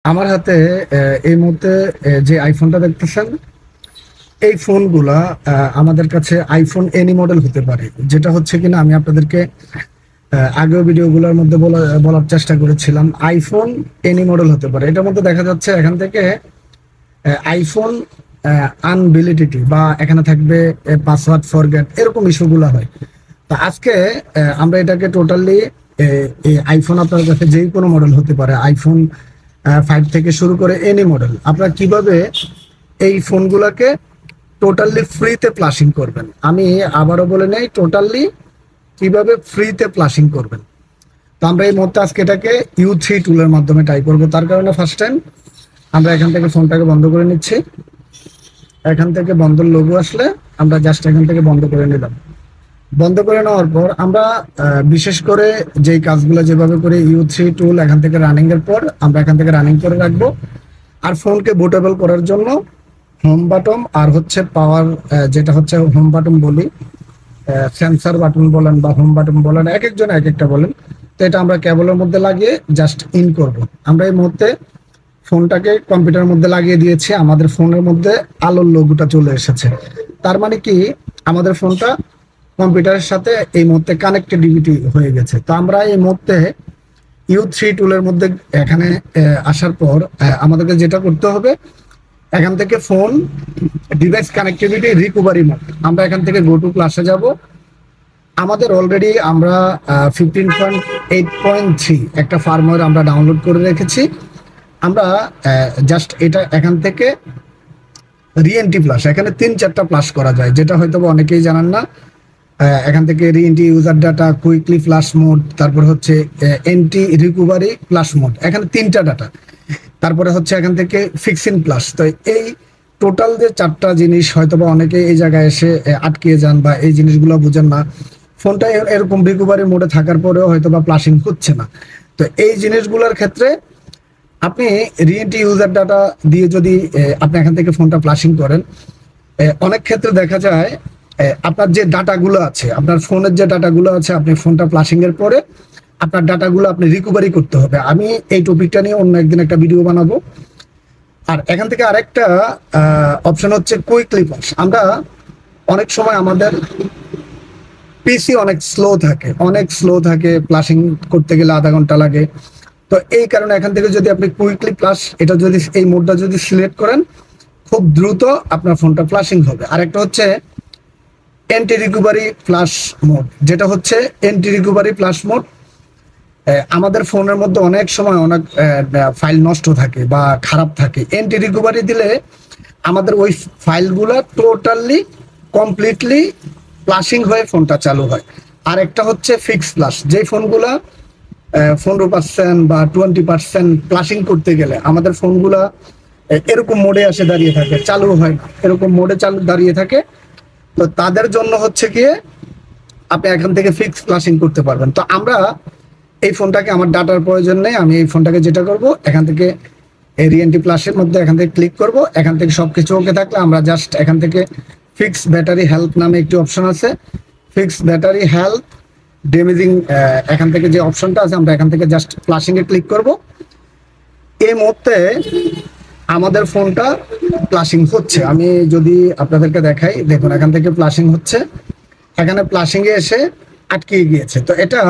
আমার হাতে এই মুহূর্তে যে আইফোনটা দেখতেছেন, এই ফোনগুলা আমাদের কাছে আইফোন এনি মডেল হতে পারে। যেটা হচ্ছে কিনা আমি আপনাদেরকে আগেও ভিডিওগুলোর মধ্যে বলার চেষ্টা করেছিলাম, আইফোন এনি মডেল হতে পারে। এটার মধ্যে দেখা যাচ্ছে এখান থেকে আইফোন আনভ্যালিডিটি বা এখানে থাকবে পাসওয়ার্ড ফরগেট, এরকম ইস্যুগুলো হয়। তো আজকে আমরা এটাকে টোটালি আইফোন আপনার কাছে যেই কোনো মডেল হতে পারে, আইফোন 5 থেকে শুরু করে এনি মডেল, আপনারা কিভাবে এই ফোনগুলোকে টোটালি ফ্রিতে প্লাসিং করবেন। আমি আবারও বলে নেই, টোটালি কিভাবে ফ্রিতে প্লাসিং করবেন। তো আমরা এই মুহূর্তে আজকে এটাকে U3 টুলের মাধ্যমে ট্রাই করবো। তার কারণে ফার্স্ট টাইম আমরা এখান থেকে ফোনটাকে বন্ধ করে নিচ্ছি। এখান থেকে বন্ধর লোগো আসলে আমরা জাস্ট এখান থেকে বন্ধ করে নিলাম। বন্ধ করে নেওয়ার পর আমরা বিশেষ করে যেই কাজগুলো যেভাবে করে U3 টুল এখান থেকে রানিং এর পর আমরা এখান থেকে রানিং করে রাখবো। আর ফোনকে বুটেবল করার জন্য হোম বাটন আর হচ্ছে পাওয়ার, যেটা হচ্ছে হোম বাটন বলি, সেন্সার বাটন বলেন বা হোম বাটন বলেন, এক একজন এক একটা বলেন। তো এটা আমরা কেবলের মধ্যে লাগিয়ে জাস্ট ইন করব। আমরা এই মুহূর্তে ফোনটাকে কম্পিউটারের মধ্যে লাগিয়ে দিয়েছি, আমাদের ফোনের মধ্যে আলোর লোগোটা চলে এসেছে। তার মানে কি, আমাদের ফোনটা কম্পিউটারের সাথে এই মুহূর্তে কানেক্টিভিটি হয়ে গেছে। তো আমরা এই মুহূর্তে U3 টুলের মধ্যে এখানে আসার পর আমাদেরকে যেটা করতে হবে, এখান থেকে phone device connectivity recovery mode, আমরা এখান থেকে গো টু ক্লাসে যাব। আমাদের অলরেডি আমরা 15.8.3 একটা ফার্মওয়্যার আমরা ডাউনলোড করে রেখেছি। আমরা জাস্ট এটা এখান থেকে রিএনটি প্লাস, এখানে 3-4টা প্লাস করা যায়, যেটা হয়তো অনেকেই জানেন না। এখান থেকে রিএনটি user data, quickly flash mode, তারপর হচ্ছে এনটি রিকভারি প্লাস মোড, এখানে 3টা ডাটা। তারপরে হচ্ছে এখান থেকে ফিক্সিং প্লাস। তো এই টোটাল যে 4টা জিনিস হয়তোবা অনেকে এই জায়গায় এসে আটকিয়ে যান বা এই জিনিসগুলো বুঝেন না। ফোনটা এরকম রিকভারি মোডে থাকার পরেও হয়তোবা প্লাসিং হচ্ছে না। তো এই জিনিসগুলোর ক্ষেত্রে আপনি রিএনটি ইউজার ডাটা দিয়ে যদি আপনি এখান থেকে ফোনটা প্লাসিং করেন, অনেক ক্ষেত্রে দেখা যায় আপনার যে ডাটাগুলো আছে, আপনার ফোনের যে ডাটাগুলো আছে, আপনি ফোনটা প্লাসিং এর পরে আপনার ডাটাগুলো আপনি রিকভারি করতে হবে। আমি এই টপিকটা নিয়ে অন্য একদিন একটা ভিডিও বানাবো। আর এখান থেকে আরেকটা অপশন হচ্ছে কুইকলি প্লাস। আমরা অনেক সময় আমাদের পিসি অনেক স্লো থাকে, প্লাসিং করতে গেলে আধা ঘন্টা লাগে। তো এই কারণে এখান থেকে যদি আপনি কুইকলি প্লাস, এটা যদি এই মোডটা যদি সিলেক্ট করেন, খুব দ্রুত আপনার ফোনটা প্লাসিং হবে। আরেকটা হচ্ছে এন্টি রিকভারি প্লাস মোড, যেটা হচ্ছে এন্টি রিকভারি প্লাস মোড। আমাদের ফোনের মধ্যে অনেক সময় অনেক ফাইল নষ্ট থাকে বা খারাপ থাকে। এন্টি রিকভারি দিলে আমাদের ওই ফাইলগুলো টোটালি কমপ্লিটলি প্লাসিং হয়ে ফোনটা চালু হয়। আর একটা হচ্ছে ফিক্স প্লাস, যে ফোনগুলা 15% বা 20% প্লাসিং করতে গেলে আমাদের ফোনগুলা এরকম মোডে আসে দাঁড়িয়ে থাকে, চালু হয় না, এরকম মোডে চালু দাঁড়িয়ে থাকে। তো তাদের জন্য হচ্ছে গিয়ে আপনি এখান থেকে ফিক্স প্লাসিং করতে পারবেন। তো আমরা এই ফোনটাকে, আমার ডাটার প্রয়োজন নেই, আমি এই ফোনটাকে যেটা করব, এখান থেকে রিএনটি প্লাসের মধ্যে এখান থেকে ক্লিক করব। এখান থেকে সবকিছু ওকে থাকলে আমরা জাস্ট এখান থেকে ফিক্স ব্যাটারি হেলথ নামে একটি অপশন আছে, ফিক্স ব্যাটারি হেলথ ড্যামেজিং, এখান থেকে যে অপশনটা আছে আমরা এখান থেকে জাস্ট প্লাসিং এ ক্লিক করব। এই মুহূর্তে আমাদের ফোনটা প্লাসিং হচ্ছে। আমি যদি আপনাদেরকে দেখাই, দেখুন এখান থেকে প্লাসিং হচ্ছে, এখানে প্লাসিং এ এসে আটকে গিয়েছে। তো এটা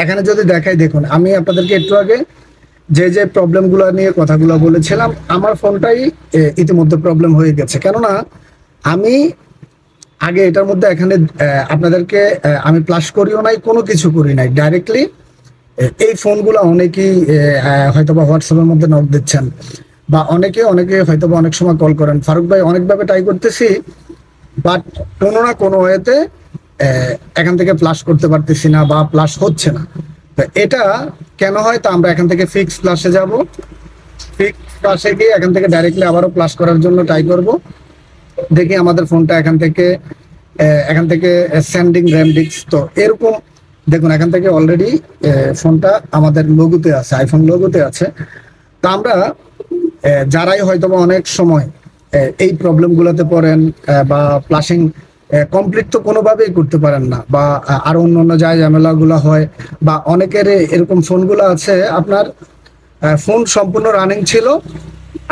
এখানে যদি দেখাই, দেখুন আমি আপনাদেরকে একটু আগে যে প্রবলেমগুলো নিয়ে কথাগুলো বলেছিলাম, আমার ফোনটাই ইতিমধ্যে প্রবলেম হয়ে গেছে। কেননা আমি আগে এটার মধ্যে এখানে আপনাদেরকে আমি প্লাস করিও নাই, কোনো কিছু করি নাই, ডাইরেক্টলি এই ফোনগুলো অনেকেই হয়তোবা হোয়াটসঅ্যাপের মধ্যে নক দিচ্ছেন বা অনেকে হয়তোবা অনেক সময় কল করেন, ফারুক ভাই অনেকভাবে ট্রাই করতেছি, বাট কোনো না কোনো ওয়েতে এখান থেকে প্লাস করতে পারতেছি না বা প্লাস হচ্ছে না। তো এটা কেন হয়, তা আমরা এখান থেকে ফিক্স প্লাসে যাব। ফিক্স প্লাসে গিয়ে এখান থেকে ডাইরেক্টলি আবারও প্লাস করার জন্য ট্রাই করব। দেখি আমাদের ফোনটা এখান থেকে সেন্ডিং র্যাম ডিস্ক, তো এরকম দেখুন এখান থেকে অলরেডি ফোনটা আমাদের লোগোতে আছে, আইফোন লোগোতে আছে। তা আমরা যারাই হয়তোবা অনেক সময় এই প্রবলেমগুলোতে পড়েন বা প্লাসিং কমপ্লিট তো কোনোভাবেই করতে পারেন না, বা আরো অন্য ঝামেলাগুলো হয়, বা অনেকের এরকম ফোনগুলো আছে আপনার ফোন সম্পূর্ণ রানিং ছিল,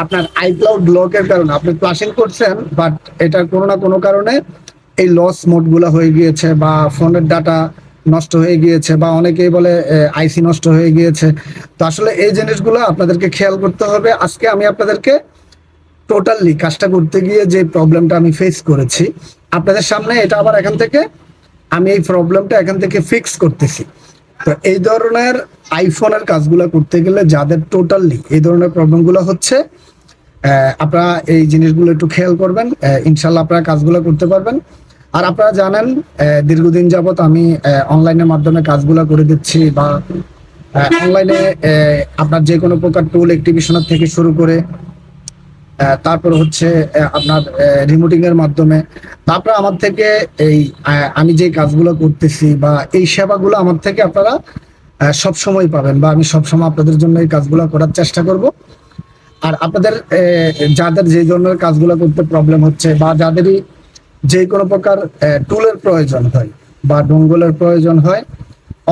আপনার আইক্লাউড লকের কারণে আপনি ফ্লাশিং করছেন, বাট এটা কোনো না কোনো কারণে এই লস মোডগুলো হয়ে গিয়েছে, বা ফোনের ডাটা নষ্ট হয়ে গিয়েছে, বা অনেকেই বলে আইসি নষ্ট হয়ে গিয়েছে। তো আসলে এই জিনিসগুলো আপনাদেরকে খেয়াল করতে হবে। আজকে আমি আপনাদেরকে টোটালি কাজটা করতে গিয়ে যে প্রবলেমটা আমি ফেস করেছি আপনাদের সামনে, এটা আবার এখান থেকে আমি এই প্রবলেমটা এখান থেকে ফিক্স করতেছি। তো এই ধরনের আইফোনের কাজগুলো করতে গেলে যাদের টোটালি এই ধরনের প্রবলেমগুলো হচ্ছে, আপনারা এই জিনিসগুলো একটু খেয়াল করবেন, ইনশাল্লাহ আপনারা কাজগুলো করতে পারবেন। আর আপনারা জানেন দীর্ঘদিন যাবত আমি অনলাইনের মাধ্যমে কাজগুলো করে দিচ্ছি, বা অনলাইনে আপনার যে কোনো প্রকার টুল অ্যাক্টিভেশনের থেকে শুরু করে তারপর হচ্ছে আপনার রিমোটিং এর মাধ্যমে, তারপর আমার থেকে এই আমি যে কাজগুলো করতেছি বা এই সেবাগুলো আমার থেকে আপনারা সব সময় পাবেন, বা আমি সব সময় আপনাদের জন্য এই কাজগুলো করার চেষ্টা করব। আর আপনাদের যাদের যে ধরনের কাজগুলো করতে প্রবলেম হচ্ছে, বা যাদেরই যে কোনো প্রকার টুলের প্রয়োজন হয় বা ডোঙ্গলের প্রয়োজন হয়,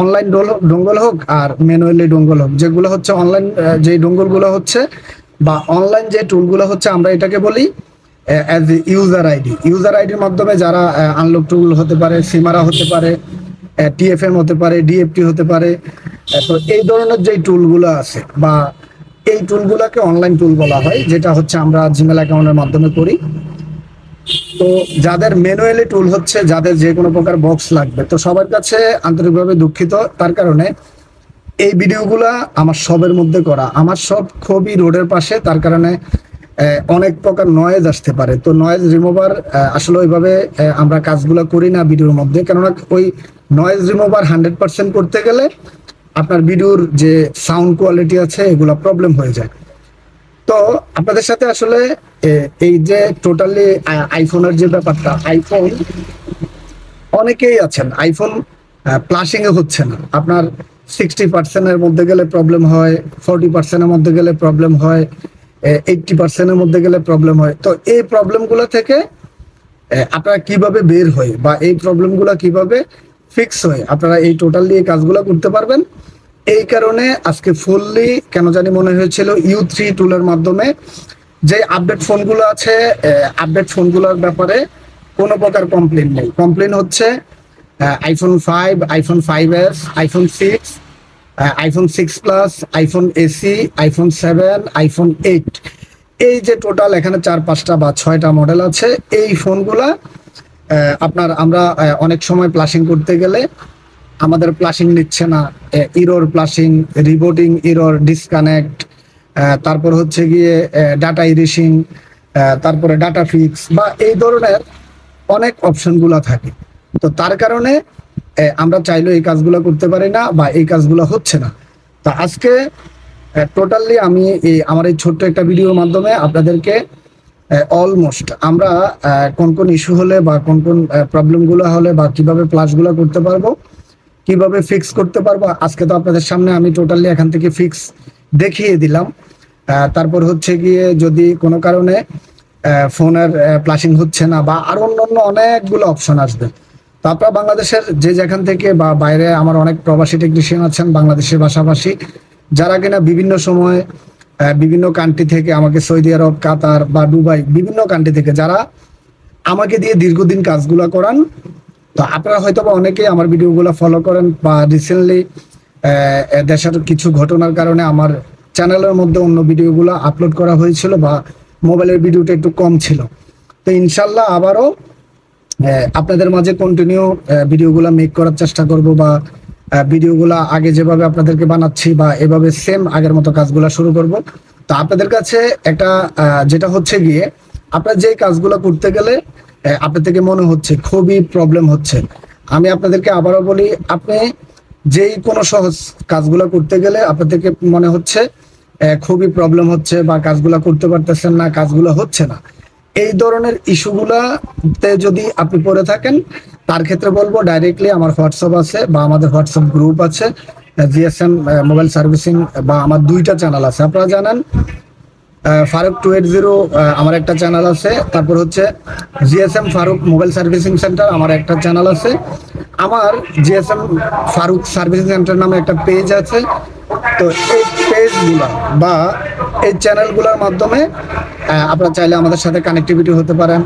অনলাইন ডোঙ্গল হোক আর ম্যানুয়ালি ডোঙ্গল হোক, যেগুলো হচ্ছে অনলাইন যে ডোঙ্গলগুলো হচ্ছে বা অনলাইন যে টুলগুলো হচ্ছে, আমরা এটাকে বলি অ্যাজ ইউজার আইডি। ইউজার আইডির মাধ্যমে যারা আনলক টুল হতে পারে, সিমারা হতে পারে, টিএফএম হতে পারে, ডিএফটি হতে পারে, তো এই ধরনের যে টুলগুলো আছে বা এই টুলগুলোকে অনলাইন টুল বলা হয়, যেটা হচ্ছে আমরা জিমেল অ্যাকাউন্টের মাধ্যমে করি। তো যাদের ম্যানুয়ালি টুল হচ্ছে, যাদের যে কোনো প্রকার বক্স লাগবে, তো সবার কাছে আন্তরিকভাবে দুঃখিত। তার কারণে এই ভিডিওগুলা আমার সবের মধ্যে করা, আমার সব খুবই রোডের পাশে, তার কারণে অনেক প্রকার নয়েজ আসতে পারে। তো নয়েজ রিমুভার আসলে ওইভাবে আমরা কাজগুলো করি না ভিডিওর মধ্যে, কেননা ওই নয়েজ রিমুভার 100% করতে গেলে আপনার ভিডিওর যে সাউন্ড কোয়ালিটি আছে এগুলো প্রবলেম হয়ে যায়। তো আপনাদের সাথে আসলে এই যে টোটালি আইফোনের যে ব্যাপারটা, আইফোন অনেকেই আছেন আইফোন প্লাসিং এ হচ্ছে না, আপনার 60%-এর মধ্যে গেলে প্রবলেম হয়, 40%-এর মধ্যে গেলে প্রবলেম হয়, 80%-এর মধ্যে গেলে প্রবলেম হয়। তো এই প্রবলেমগুলো থেকে আপনারা কিভাবে বের হয় বা এই প্রবলেমগুলো কিভাবে ফিক্স হয়, আপনারা এই টোটালি এই কাজগুলো করতে পারবেন। এই কারণে আজকে ফুললি কেন জানি মনে হয়েছিল U3 টুলের মাধ্যমে যে আপডেট ফোনগুলো আছে, আপডেট ফোনগুলোর ব্যাপারে কোনো প্রকার কমপ্লেন নেই। কমপ্লেন হচ্ছে iPhone 5, iPhone 5s, iPhone 6, iPhone 6 plus, iPhone AC, iPhone 7, iPhone 8, এই যে টোটাল এখানে 4-5টা বা 6টা মডেল আছে। এই ফোনগুলা আপনার আমরা অনেক সময় প্লাসিং করতে গেলে আমাদের প্লাসিং নিচ্ছে না, ইরর প্লাসিং, রিবোটিং ইরর, ডিসকানেক্ট, তারপর হচ্ছে গিয়ে ডাটা ইরেসিং, তারপরে ডাটা ফিক্স, বা এই ধরনের অনেক অপশনগুলো থাকে। তো তার কারণে আমরা চাইলেও এই কাজগুলো করতে পারি না, বা এই কাজগুলো হচ্ছে না। তো আজকে টোটালি আমি আমার এই ছোট্ট একটা ভিডিওর মাধ্যমে আপনাদেরকে অলমোস্ট আমরা কোন কোন ইস্যু হলে বা কোন কোন প্রবলেমগুলো হলে বা কিভাবে প্লাসগুলো করতে পারবো, কিভাবে ফিক্স করতে পারবো, আজকে তো আপনাদের সামনে আমি টোটালি এখান থেকে ফিক্স দেখিয়ে দিলাম। তারপর হচ্ছে গিয়ে যদি কোনো কারণে ফোনের প্লাসিং হচ্ছে না বা আরো অন্যান্য অনেকগুলো অপশন আসবে, তো আপনারা বাংলাদেশের যে যেখান থেকে বা বাইরে আমার অনেক প্রবাসী টেকনিশিয়ান আছেন বাংলাদেশের পাশাপাশি, যারা কিনা বিভিন্ন সময় বিভিন্ন কান্ট্রি থেকে আমাকে, সৌদি আরব, কাতার বা দুবাই, বিভিন্ন কান্ট্রি থেকে যারা আমাকে দিয়ে দীর্ঘদিন কাজগুলো করান। তো আপনারা হয়তো বা অনেকেই আমার ভিডিওগুলো ফলো করেন, বা রিসেন্টলি দেশের কিছু ঘটনার কারণে আমার চ্যানেলের মধ্যে অন্য ভিডিওগুলো আপলোড করা হয়েছিল, বা মোবাইলের ভিডিওটা একটু কম ছিল। তো ইনশাল্লাহ আবারও আপনাদের মাঝে কন্টিনিউ ভিডিওগুলো মেক করার চেষ্টা করব, বা ভিডিওগুলো আগে যেভাবে আপনাদেরকে বানাচ্ছি বা এভাবে সেম আগের মতো কাজগুলো শুরু করব। তো আপনাদের কাছে একটা যেটা হচ্ছে গিয়ে, আপনার যে কাজগুলো করতে গেলে আপনার থেকে মনে হচ্ছে খুবই প্রবলেম হচ্ছে, আমি আপনাদেরকে আবারও বলি, আপনি যেই কোনো সহজ কাজগুলো করতে গেলে আপনার থেকে মনে হচ্ছে খুবই প্রবলেম হচ্ছে, বা কাজগুলো করতে পারতেছেন না, কাজগুলো হচ্ছে না, এই ধরনের ইস্যুগুলাতে যদি আপনি পড়ে থাকেন, তার ক্ষেত্রে বলবো ডাইরেক্টলি আমার হোয়াটসঅ্যাপ আছে, বা আমাদের হোয়াটসঅ্যাপ গ্রুপ আছে, জিএসএম মোবাইল সার্ভিসিং, বা আমার 2টা চ্যানেল আছে। আপনারা জানেন ফারুক 280 আমার একটা চ্যানেল আছে, তারপর হচ্ছে GSM Farooq mobile servicing centre আমার একটা চ্যানেল আছে, আমার জিএসএম ফারুক সার্ভিস সেন্টার নামে একটা পেজ আছে। তো এই পেজগুলো বা এই চ্যানেলগুলোর মাধ্যমে আপনারা চাইলে আমাদের সাথে কানেক্টিভিটি হতে পারেন,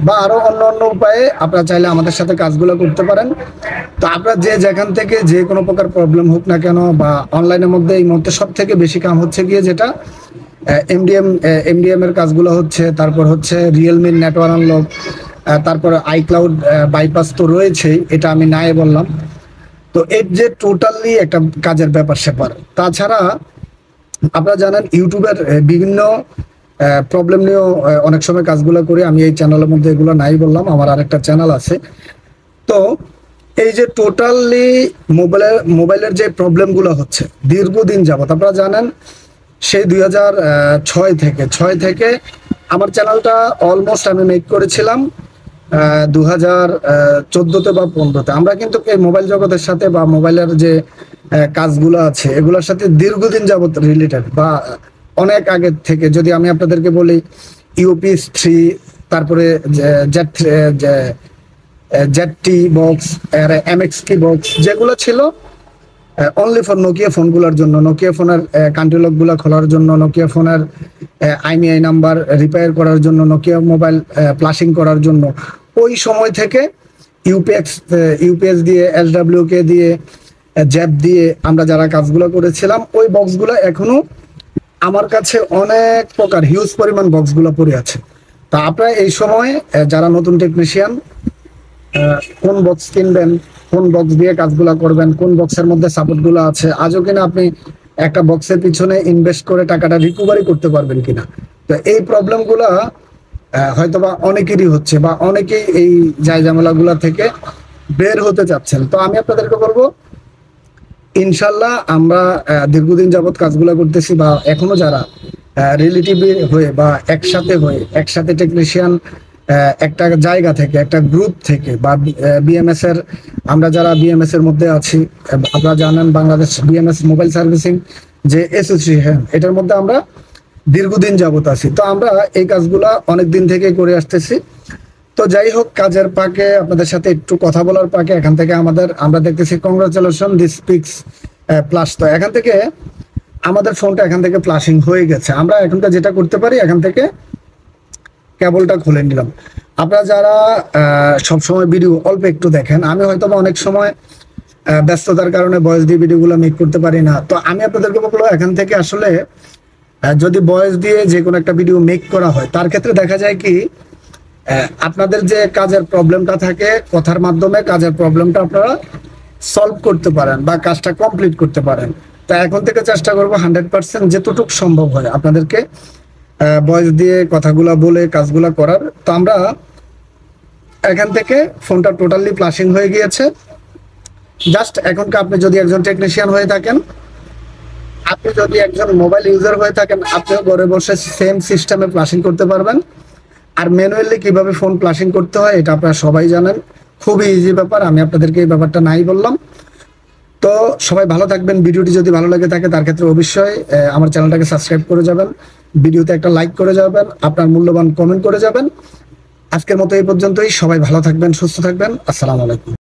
বা আরও অন্য অন্য উপায়ে আপনারা চাইলে আমাদের সাথে কাজগুলো করতে পারেন। তো আপনারা যেখান থেকে যে কোনো প্রকার প্রবলেম হোক না কেন, বা অনলাইনের মধ্যে এই মুহূর্তে সব থেকে বেশি কাম হচ্ছে গিয়ে যেটা এমডিএম এর কাজগুলো হচ্ছে, তারপর হচ্ছে রিয়েলমির নেটওয়ার্ক আনলক, তারপরে আইক্লাউড বাইপাস তো রয়েছেই, এটা আমি নাই বললাম। তো এর যে টোটালি একটা কাজের ব্যাপার স্যাপার। তাছাড়া আপনারা জানেন ইউটিউবের বিভিন্ন প্রবলেম নিয়েও অনেক সময় কাজগুলো করি, আমি এই চ্যানেলের মধ্যে এগুলো নাই বললাম, আমার আরেকটা চ্যানেল আছে। তো এই যে টোটালি মোবাইলের যে প্রবলেমগুলো হচ্ছে দীর্ঘদিন যাবত, আপনারা জানেন সেই 2006 থেকে আমার চ্যানেলটা অলমোস্ট আমি মেক করেছিলাম 2014তে বা 15তে। আমরা কিন্তু এই মোবাইল জগতের সাথে বা মোবাইলের যে কাজগুলো আছে এগুলোর সাথে দীর্ঘদিন যাবত রিলেটেড, বা অনেক আগের থেকে। যদি আমি আপনাদেরকে বলি ইউপিএস 3, তারপরে জেডটি বক্স, এমএক্সটি বক্স, যেগুলো ছিল অনলি ফর নোকিয়া ফোনগুলোর জন্য, নোকিয়া ফোনের কান্ট্রি লকগুলো খোলার জন্য, নোকিয়া ফোনের আইএমইআই নাম্বার রিপেয়ার করার জন্য, নোকিয়া মোবাইল ফ্লাশিং করার জন্য, ওই সময় থেকে ইউপিএস দিয়ে, এসডব্লিউকে দিয়ে, জ্যাপ দিয়ে আমরা যারা কাজগুলো করেছিলাম, ওই বক্সগুলো এখনো আমার কাছে অনেক প্রকার হিউজ পরিমাণ বক্সগুলো পড়ে আছে। তা আপনারা এই সময় যারা নতুন টেকনিশিয়ান, কোন বক্স কিনবেন, কোন বক্স দিয়ে কাজগুলো করবেন, কোন বক্সের মধ্যে সাপোর্টগুলো আছে, আজও কিনা আপনি একটা বক্সের পিছনে ইনভেস্ট করে টাকাটা রিকভারি করতে পারবেন কিনা। তো এই প্রবলেমগুলো হয়তোবা অনেকেরই হচ্ছে, বা অনেকেই এই ঝামেলাগুলো থেকে বের হতে চাচ্ছেন। তো আমি আপনাদেরকে বলবো, ইনশাল্লাহ আমরা দীর্ঘদিন যাবৎ কাজগুলো করতেছি, বা এখনো যারা রিলেটিভ হয়ে বা একসাথে টেকনিশিয়ান একটা জায়গা থেকে, একটা গ্রুপ থেকে, বা বিএমএস এর, আমরা যারা বিএমএস এর মধ্যে আছি, আপনারা জানেন বাংলাদেশ বিএমএস মোবাইল সার্ভিসিং যে অ্যাসোসিয়েশন, এটার মধ্যে আমরা দীর্ঘদিন যাবত আছি। তো আমরা এই কাজগুলা অনেক দিন থেকে করে আসতেছি। তো যাই হোক, কাজের পাকে আপনাদের সাথে একটু কথা বলার পাকে এখান থেকে আমরা দেখতেছি কংগ্রাচুলেশন দিস পিক্স প্লাস। তো এখান থেকে আমাদের ফোনটা এখান থেকে ফ্লাশিং হয়ে গেছে। আমরা এখনকার যেটা করতে পারি, এখান থেকে কেবলটা খুলে নিলাম। আপনারা যারা সবসময় ভিডিও অল্প একটু দেখেন, আমি হয়তো বা অনেক সময় ব্যস্ততার কারণে ভয়েস দিয়ে ভিডিওগুলো মেক করতে পারি না। তো আমি আপনাদেরকে বলবো, এখান থেকে আসলে যদি ভয়েস দিয়ে যে কোনো একটা ভিডিও মেক করা হয়, তার ক্ষেত্রে দেখা যায় কি আপনাদের যে কাজের প্রবলেমটা থাকে, কথার মাধ্যমে কাজের প্রবলেমটা আপনারা সলভ করতে পারেন বা কাজটা কমপ্লিট করতে পারেন। তা এখন থেকে চেষ্টা করবো 100% যেতটুকু সম্ভব হয় আপনাদেরকে ভয়েস দিয়ে কথাগুলো বলে কাজগুলো করার। তো আমরা এখান থেকে ফোনটা টোটালি ফ্লাশিং হয়ে গিয়েছে। জাস্ট এখনকার আপনি যদি একজন টেকনিশিয়ান হয়ে থাকেন, আপনি যদি একজন মোবাইল ইউজার হয়ে থাকেন, আপনিও ঘরে বসে সেম সিস্টেমে ফ্লাশিং করতে পারবেন। আর ম্যানুয়ালি কিভাবে ফোন ফ্লাশিং করতে হয় এটা আপনারা সবাই জানেন, খুবই ইজি ব্যাপার। আমি আপনাদেরকে এই ব্যাপারটা নাই বললাম। তো সবাই ভালো থাকবেন। ভিডিওটি যদি ভালো লাগে থাকে, তার ক্ষেত্রে অবশ্যই আমার চ্যানেলটাকে সাবস্ক্রাইব করে যাবেন, ভিডিওতে একটা লাইক করে যাবেন, আপনার মূল্যবান কমেন্ট করে যাবেন। আজকের মতো এই পর্যন্তই। সবাই ভালো থাকবেন, সুস্থ থাকবেন। আসসালামু আলাইকুম।